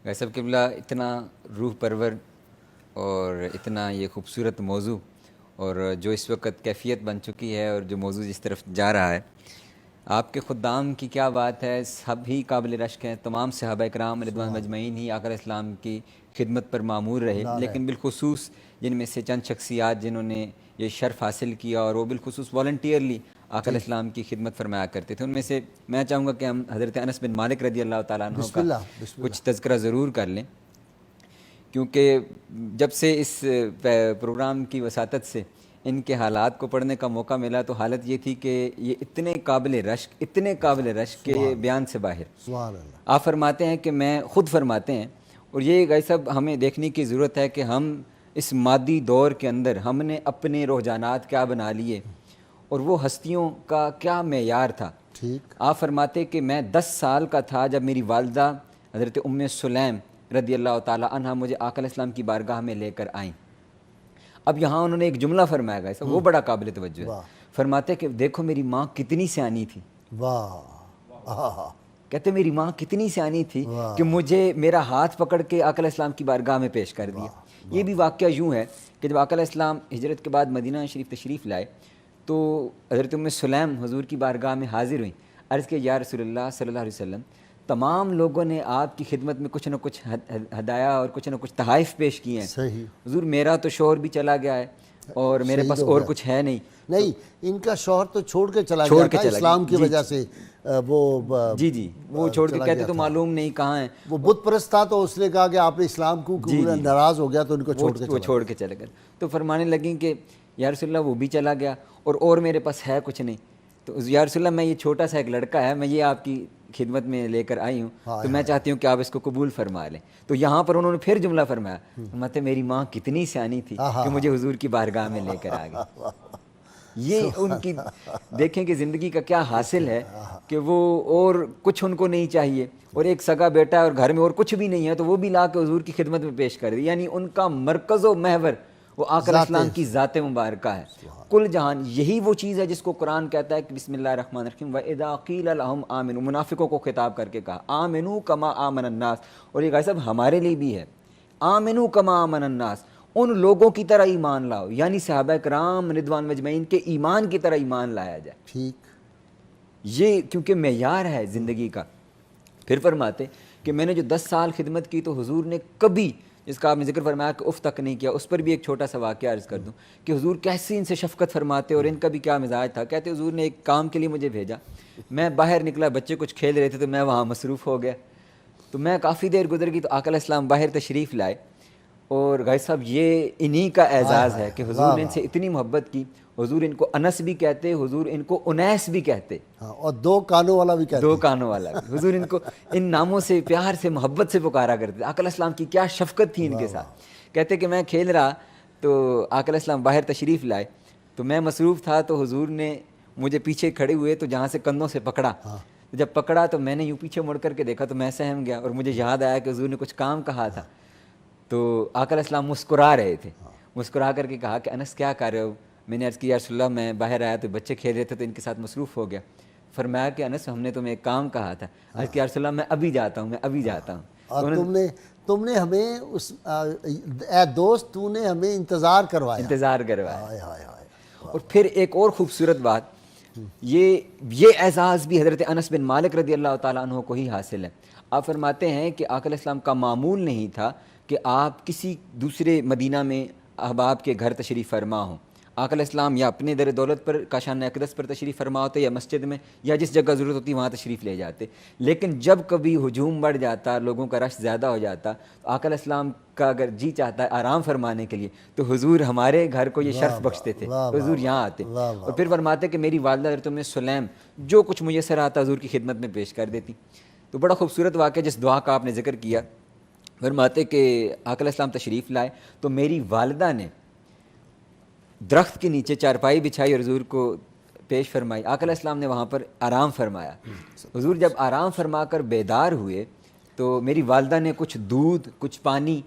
غیثب قبلہ اتنا روح پرور اور اتنا یہ خوبصورت موضوع اور جو اس وقت کیفیت بن چکی ہے اور جو موضوع جس طرف جا رہا ہے، آپ کے خدام کی کیا بات ہے، سب ہی قابل رشک ہیں، تمام صحابہ اکرام رضوان مجمعین ہی آقا علیہ السلام کی خدمت پر معمور رہے، لیکن بالخصوص جن میں سے چند شخصیات جنہوں نے یہ شرف حاصل کیا اور وہ بالخصوص والنٹیئرلی آقا علیہ السلام کی خدمت فرمایا کرتے تھے، ان میں سے میں چاہوں گا کہ ہم حضرت انس بن مالک رضی اللہ تعالیٰ عنہ کا کچھ تذکرہ ضرور کر لیں، کیونکہ جب سے اس پروگرام کی وساطت سے ان کے حالات کو پڑھنے کا موقع ملا تو حالت یہ تھی کہ یہ اتنے قابل رشک کہ یہ بیان سے باہر۔ آپ فرماتے ہیں کہ میں خود فرماتے ہیں، اور یہ غیثب ہمیں دیکھنے کی ضرورت ہے کہ ہم اس مادی دور کے اندر ہم نے اپنے رجحانات کیا بنا لیے اور وہ ہستیوں کا کیا معیار تھا۔ آپ فرماتے کہ میں 10 سال کا تھا جب میری والدہ حضرت ام سلیم رضی اللہ تعالی عنہ مجھے آقا علیہ السلام کی بارگاہ میں لے کر آئیں۔ اب یہاں انہوں نے ایک جملہ فرمایا گیا وہ بڑا قابل توجہ ہے، فرماتے کہ دیکھو میری ماں کتنی سیانی تھی، کہتے میری ماں کتنی سیانی تھی کہ مجھے میرا ہاتھ پکڑ کے آقا علیہ السلام کی بارگاہ میں پیش کر دیا۔ یہ بھی واقعہ یوں ہے کہ جب آقا علیہ السلام ہجرت کے بعد مدینہ شریف تشریف لائے تو حضرت ام سلیم حضور کی بارگاہ میں حاضر ہوئیں، عرض کہ یا رسول اللہ صلی اللہ علیہ وسلم، تمام لوگوں نے آپ کی خدمت میں کچھ نہ کچھ ہدایہ اور کچھ نہ کچھ تحائف پیش کیے ہیں، حضور میرا تو شوہر بھی چلا گیا ہے اور میرے پاس اور کچھ ہے نہیں، ان کا شوہر تو چھوڑ کے چلا گیا تھا اسلام کی وجہ سے، وہ وہ چھوڑ کے کہتے تو معلوم نہیں کہاں ہیں، وہ بت پرست تھا تو اس نے کہا کہ آپ نے اسلام کو ناراض ہو گیا تو ان کو چھوڑ کے چلے گئے، تو فرمانے لگیں کہ یا رسول اللہ وہ بھی چلا گیا اور میرے پاس ہے کچھ نہیں، تو یا رسول اللہ میں یہ چھوٹا سا ایک لڑکا ہے، میں یہ آپ کی خدمت میں لے کر آئی ہوں تو میں چاہتی ہوں کہ آپ اس کو قبول فرما لیں۔ تو یہاں پر انہوں نے پھر جملہ فرمایا، فرماتے میری ماں کتنی سیانی تھی کہ مجھے حضور کی بارگاہ میں لے کر آ گئی۔ یہ ان کی دیکھیں کہ زندگی کا کیا حاصل ہے کہ وہ اور کچھ ان کو نہیں چاہیے، اور ایک سگا بیٹا ہے اور گھر میں اور کچھ بھی نہیں ہے تو وہ بھی لا کے حضور کی خدمت میں پیش کر دی، یعنی ان کا مرکز و محور وہ آقا علیہ السلام کی ذات مبارکہ ہے، کل جہان۔ یہی وہ چیز ہے جس کو قرآن کہتا ہے کہ بسم اللہ الرحمن الرحیم وَإِذَا قِيلَ لَهُمْ آمِنُوا، منافقوں کو خطاب کر کے کہا آمنوا کما آمن الناس، اور یہ غیثب ہمارے لیے بھی ہے، آمنوا کما آمن الناس، ان لوگوں کی طرح ایمان لاؤ، یعنی صحابہ کرام رضوان مجمعین کے ایمان کی طرح ایمان لایا جائے، ٹھیک، یہ کیونکہ معیار ہے زندگی کا۔ پھر فرماتے کہ میں نے جو 10 سال خدمت کی تو حضور نے کبھی، جس کا آپ نے ذکر فرمایا کہ اف تک نہیں کیا، اس پر بھی ایک چھوٹا سا واقعہ عرض کر دوں کہ حضور کیسے ان سے شفقت فرماتے اور ان کا بھی کیا مزاج تھا۔ کہتے حضور نے ایک کام کے لیے مجھے بھیجا، میں باہر نکلا، بچے کچھ کھیل رہے تھے تو میں وہاں مصروف ہو گیا، تو میں کافی دیر گزر گئی تو آقا علیہ السلام باہر تشریف لائے، اور غازی صاحب یہ انہی کا اعزاز ہے کہ حضور نے ان سے اتنی محبت کی، حضور ان کو انس بھی کہتے، حضور ان کو انیس بھی کہتے، اور 2 کانوں والا بھی کہتے، 2 کانوں والا بھی، حضور ان کو ان ناموں سے پیار سے محبت سے پکارا کرتے۔ آقا علیہ السلام کی کیا شفقت تھی ان کے ساتھ۔ کہتے کہ میں کھیل رہا تو آقا علیہ السلام باہر تشریف لائے تو میں مصروف تھا، تو حضور نے مجھے پیچھے کھڑے ہوئے تو جہاں سے کندھوں سے پکڑا، جب پکڑا تو میں نے یوں پیچھے مڑ کر کے دیکھا تو میں سہم گیا، اور مجھے یاد آیا کہ حضور نے کچھ کام کہا تھا، تو آقا علیہ السلام مسکرا رہے تھے، مسکرا کر کے کہا کہ انس کیا کر رہے ہو؟ میں نے عرض کی یا رسول اللہ میں باہر آیا تو بچے کھیل رہے تھے تو ان کے ساتھ مصروف ہو گیا۔ فرمایا کہ انس ہم نے تمہیں ایک کام کہا تھا، عرض کی یا رسول اللہ میں ابھی جاتا ہوں۔ اور تم نے ہمیں اے دوست تو نے ہمیں انتظار کروایا۔ اور پھر ایک اور خوبصورت بات، یہ اعزاز بھی حضرت انس بن مالک رضی اللہ تعالیٰ عنہ کو ہی حاصل ہے۔ آپ فرماتے ہیں کہ آقا علیہ السلام کا معمول نہیں تھا کہ آپ کسی دوسرے مدینہ میں احباب کے گھر تشریف فرما ہوں، آقا علیہ السلام یا اپنے در دولت پر کاشان اقدس پر تشریف فرما ہوتے یا مسجد میں یا جس جگہ ضرورت ہوتی وہاں تشریف لے جاتے، لیکن جب کبھی ہجوم بڑھ جاتا، لوگوں کا رش زیادہ ہو جاتا تو آقا علیہ السلام کا اگر جی چاہتا ہے آرام فرمانے کے لیے تو حضور ہمارے گھر کو یہ شرف بخشتے تھے، حضور یہاں آتے، اور پھر فرماتے کہ میری والدہ حضرت ام سلیم جو کچھ میسر آتا حضور کی خدمت میں پیش کر دیتی۔ تو بڑا خوبصورت واقعہ جس دعا کا آپ نے ذکر کیا، فرماتے کہ آقا علیہ السلام تشریف لائے تو میری والدہ نے درخت کے نیچے چارپائی بچھائی اور حضور کو پیش فرمائی، آقا علیہ السلام نے وہاں پر آرام فرمایا۔ حضور جب آرام فرما کر بیدار ہوئے تو میری والدہ نے کچھ دودھ، کچھ پانی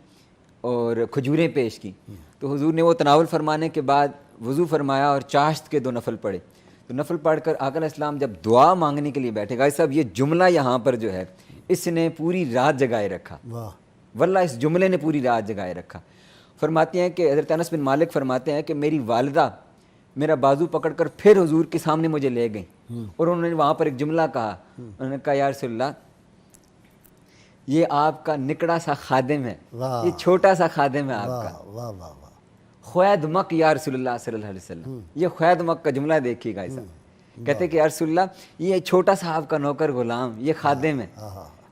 اور کھجوریں پیش کی، تو حضور نے وہ تناول فرمانے کے بعد وضو فرمایا اور چاشت کے 2 نفل پڑھے، تو نفل پڑھ کر آقا علیہ السلام جب دعا مانگنے کے لیے بیٹھے، غازی صاحب یہ جملہ یہاں پر جو ہے اس نے پوری رات جگائے رکھا، واللہ اس جملے نے پوری رات جگائے رکھا. فرماتے ہیں کہ حضرت انس بن مالک فرماتے ہیں کہ میری والدہ میرا بازو پکڑ کر پھر حضور کے سامنے مجھے لے گئیں اور انہوں نے وہاں پر ایک جملہ کہا. انہوں نے کہا یا رسول اللہ یہ آپ کا نکڑا سا خادم ہے, یہ چھوٹا سا خادم ہے آپ کا. خوید مک یا رسول اللہ صلی اللہ علیہ وسلم, یہ خوید مک کا جملہ دیکھیے گا ایسا. کہتے کہ یا رسول اللہ یہ چھوٹا سا آپ کا نوکر غلام, یہ خادم ہے,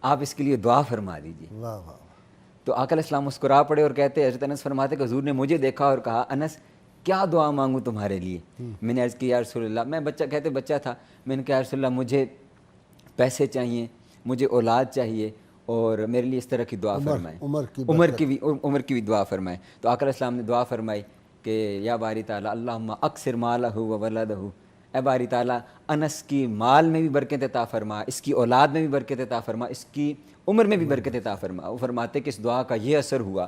آپ اس کے لیے دعا فرما دیجیے. تو آقا علیہ السلام مسکرا پڑے اور کہتے, حضرت انس فرماتے کہ حضور نے مجھے دیکھا اور کہا انس کیا دعا مانگوں تمہارے لیے. میں نے عرض کی یا رسول اللہ, میں بچہ تھا, میں نے کہا یا رسول اللہ مجھے پیسے چاہیے, مجھے اولاد چاہیے, اور میرے لیے اس طرح کی دعا فرمائیں, عمر کی بھی دعا فرمائیں. تو آقا علیہ السلام نے دعا فرمائی کہ یا باری تعالیٰ اللہم اکثر مالہ و ولدہ, اے باری تعالیٰ انس کی مال میں بھی برکت عطا فرما, اس کی اولاد میں بھی برکت عطا فرما, اس کی عمر میں بھی برکت عطا فرما. وہ فرماتے کہ اس دعا کا یہ اثر ہوا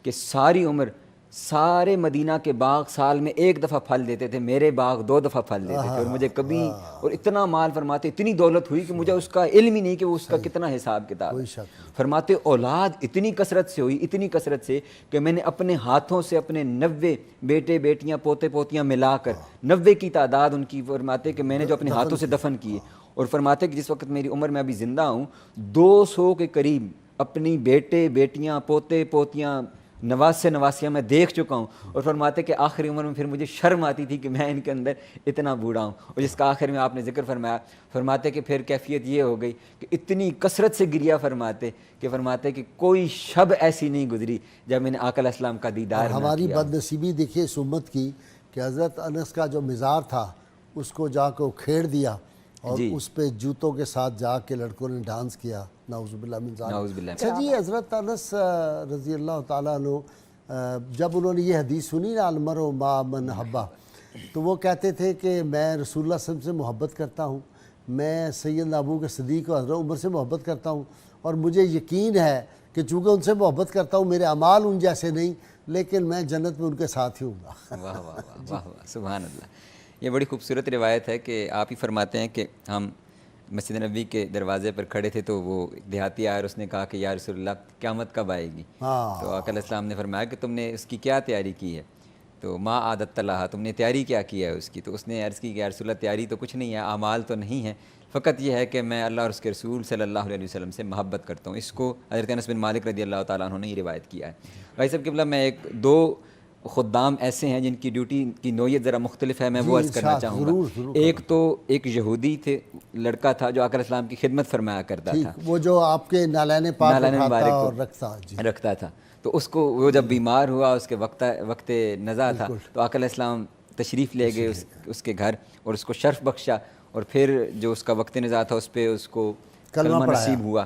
کہ ساری عمر سارے مدینہ کے باغ سال میں ایک دفعہ پھل دیتے تھے, میرے باغ 2 دفعہ پھل دیتے تھے, اور مجھے کبھی اور اتنا مال فرماتے اتنی دولت ہوئی کہ مجھے اس کا علم ہی نہیں کہ وہ اس کا کتنا حساب کتاب. فرماتے اولاد اتنی کثرت سے ہوئی, اتنی کثرت سے کہ میں نے اپنے ہاتھوں سے اپنے 90 بیٹے بیٹیاں پوتے پوتیاں ملا کر 90 کی تعداد ان کی, فرماتے کہ میں نے جو اپنے ہاتھوں سے دفن کیے. اور فرماتے کہ جس وقت میری عمر میں ابھی زندہ ہوں 200 کے قریب اپنی بیٹے بیٹیاں پوتے پوتیاں نواسے نواسیاں میں دیکھ چکا ہوں. اور فرماتے کہ آخری عمر میں پھر مجھے شرم آتی تھی کہ میں ان کے اندر اتنا بوڑھا ہوں. اور جس کا آخر میں آپ نے ذکر فرمایا, فرماتے کہ پھر کیفیت یہ ہو گئی کہ اتنی کثرت سے گریا فرماتے کہ کوئی شب ایسی نہیں گزری جب میں نے آقا علیہ السلام کا دیدار نہ کیا. ہماری بد نصیبی دیکھیے اس امت کی کہ حضرت انس کا جو مزار تھا اس کو جا کے کھیڑ دیا اور اس پہ جوتوں کے ساتھ جا کے لڑکوں نے ڈانس کیا. نعوذ باللہ من ذالک. اچھا جی, حضرت انس رضی اللہ تعالیٰ عنہ جب انہوں نے یہ حدیث سنی نا المرء مع من حبہ, تو وہ کہتے تھے کہ میں رسول اللہ صلی اللہ علیہ وسلم سے محبت کرتا ہوں, میں سیدنا ابو بکر صدیق و حضرت عمر سے محبت کرتا ہوں, اور مجھے یقین ہے کہ چونکہ ان سے محبت کرتا ہوں میرے اعمال ان جیسے نہیں, لیکن میں جنت میں ان کے ساتھ ہی ہوں گا. واہ واہ واہ واہ, سبحان اللہ. یہ بڑی خوبصورت روایت ہے کہ آپ ہی فرماتے ہیں کہ ہم مسجد نبوی کے دروازے پر کھڑے تھے تو وہ دیہاتی آیا اور اس نے کہا کہ یا رسول اللہ قیامت کب آئے گی. تو آقا علیہ السلام نے فرمایا کہ تم نے اس کی کیا تیاری کی ہے, تو ما عادت لہا, تم نے تیاری کیا ہے اس کی. تو اس نے عرض کی کہ یا رسول اللہ تیاری تو کچھ نہیں ہے, اعمال تو نہیں ہے, فقط یہ ہے کہ میں اللہ اور اس کے رسول صلی اللہ علیہ وسلم سے محبت کرتا ہوں. اس کو حضرت انس بن مالک رضی اللہ تعالیٰ عنہ نے یہ روایت کیا ہے. بھائی صاحب قبلہ میں 2 خدام ایسے ہیں جن کی ڈیوٹی کی نوعیت ذرا مختلف ہے, میں وہ عرض کرنا چاہوں گا. ایک یہودی تھے, لڑکا تھا جو آقا علیہ السلام کی خدمت فرمایا کرتا تھا, وہ جو آپ کے نالین پاک رکھتا تھا. تو اس کو وہ جب بیمار ہوا اس کے وقت نزا تھا, تو آقا علیہ السلام تشریف لے گئے اس کے گھر اور اس کو شرف بخشا, اور پھر جو اس کا وقت نزا تھا اس پہ اس کو کلمہ نصیب ہوا.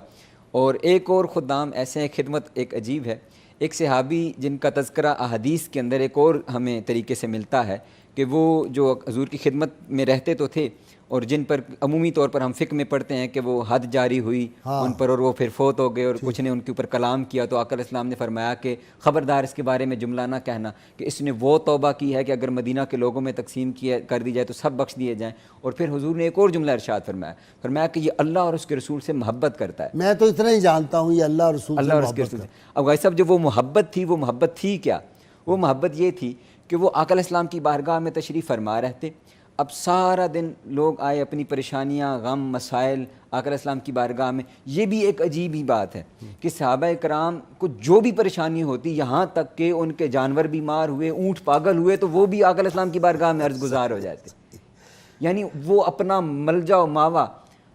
اور ایک اور خدام ایسے ہیں, خدمت ایک عجیب ہے. ایک صحابی جن کا تذکرہ احادیث کے اندر ایک اور ہمیں طریقے سے ملتا ہے کہ وہ جو حضور کی خدمت میں رہتے تو تھے, اور جن پر عمومی طور پر ہم فقہ میں پڑھتے ہیں کہ وہ حد جاری ہوئی ان پر اور وہ پھر فوت ہو گئے اور کچھ نے ان کے اوپر کلام کیا. تو آقا علیہ السلام نے فرمایا کہ خبردار اس کے بارے میں جملہ نہ کہنا کہ اس نے وہ توبہ کی ہے کہ اگر مدینہ کے لوگوں میں تقسیم کر دی جائے تو سب بخش دیے جائیں. اور پھر حضور نے ایک اور جملہ ارشاد فرمایا کہ یہ اللہ اور اس کے رسول سے محبت کرتا ہے. میں تو اتنا ہی جانتا ہوں یہ اللہ اور رسول سے. اب بھائی صاحب جو وہ محبت تھی کیا؟ وہ محبت یہ تھی کہ وہ آقا علیہ السلام کی بارگاہ میں تشریف فرما رہتے. اب سارا دن لوگ آئے اپنی پریشانیاں غم مسائل آقا علیہ السلام کی بارگاہ میں. یہ بھی ایک عجیب ہی بات ہے کہ صحابہ کرام کو جو بھی پریشانی ہوتی, یہاں تک کہ ان کے جانور بیمار ہوئے, اونٹ پاگل ہوئے, تو وہ بھی آقا علیہ السلام کی بارگاہ میں عرض گزار ہو جاتے. یعنی وہ اپنا ملجا و ماوا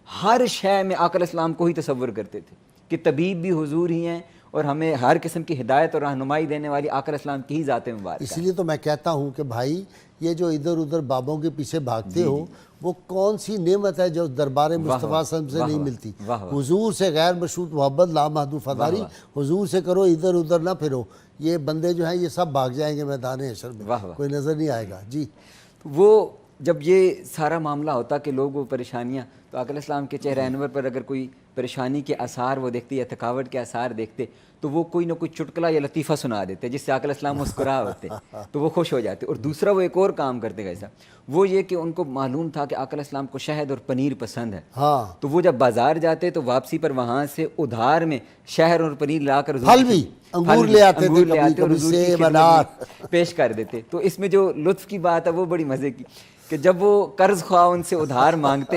ہر شے میں آقا علیہ السلام کو ہی تصور کرتے تھے کہ طبیب بھی حضور ہی ہیں اور ہمیں ہر قسم کی ہدایت اور رہنمائی دینے والی آقا علیہ السلام کی ہی ذات مبارک. اس لیے تو میں کہتا ہوں کہ بھائی یہ جو ادھر ادھر بابوں کے پیچھے بھاگتے ہو, وہ کون سی نعمت ہے جو دربار مصطفیٰ صلی اللہ علیہ وسلم سے نہیں ملتی. حضور سے غیر مشروط محبت لامحدود فداری, حضور سے کرو, ادھر ادھر نہ پھرو. یہ بندے جو ہیں یہ سب بھاگ جائیں گے میدان حشر میں, کوئی نظر نہیں آئے گا. جی وہ جب یہ سارا معاملہ ہوتا کہ لوگ وہ پریشانیاں, تو آقا علیہ السلام کے چہرہ انور پر اگر کوئی پریشانی کے آثار وہ دیکھتے یا تھکاوٹ کے آثار دیکھتے تو وہ کوئی نہ کوئی چٹکلا یا لطیفہ سنا دیتے جس سے آقا علیہ السلام مسکرا ہوتے تو وہ خوش ہو جاتے. اور دوسرا وہ ایک اور کام کرتے ایسا, وہ یہ کہ ان کو معلوم تھا کہ آقا علیہ السلام کو شہد اور پنیر پسند ہے. تو وہ جب بازار جاتے تو واپسی پر وہاں سے ادھار میں شہد اور پنیر لا کر پھل بھی انگور لے آتے تھے اور حضور کی خدمت میں پیش کر دیتے. تو اس میں جو لطف کی بات ہے وہ بڑی مزے کی کہ جب وہ قرض خواہ ان سے ادھار مانگتے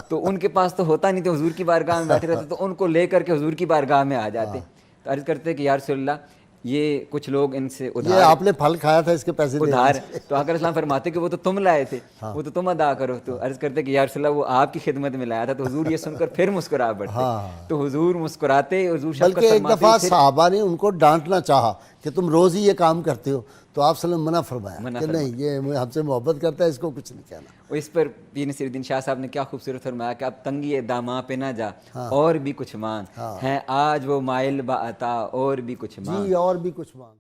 تو ان کے پاس تو ہوتا نہیں, تو حضور کی بارگاہ میں بیٹھے رہتے تو ان کو لے کر کے حضور کی بارگاہ میں آ جاتے. تو عرض کرتے کہ یا رسول اللہ یہ کچھ لوگ ان سے ادھار, آپ نے پھل کھایا تھا اس کے پیسے ادھار. تو آقا علیہ السلام فرماتے کہ وہ تو تم لائے تھے, وہ تو تم ادا کرو. تو عرض کرتے کہ یا رسول اللہ وہ آپ کی خدمت میں لایا تھا. تو حضور یہ سن کر پھر مسکرا پڑتے. تو حضور مسکراتے, حضور بلکہ ایک دفعہ صحابہ نے ان کو ڈانٹنا چاہا کہ تم روز ہی یہ کام کرتے ہو, تو آپ صلی اللہ علیہ وسلم منع فرمایا کہ نہیں, یہ ہم سے محبت کرتا ہے, اس کو کچھ نہیں کہنا. اور اس پر پیر نصیر الدین شاہ صاحب نے کیا خوبصورت فرمایا کہ اب تنگی داماں پہ نہ جا اور بھی کچھ مانگ, ہیں آج وہ مائل با عطا اور بھی کچھ مانگ. جی اور بھی کچھ مانگ.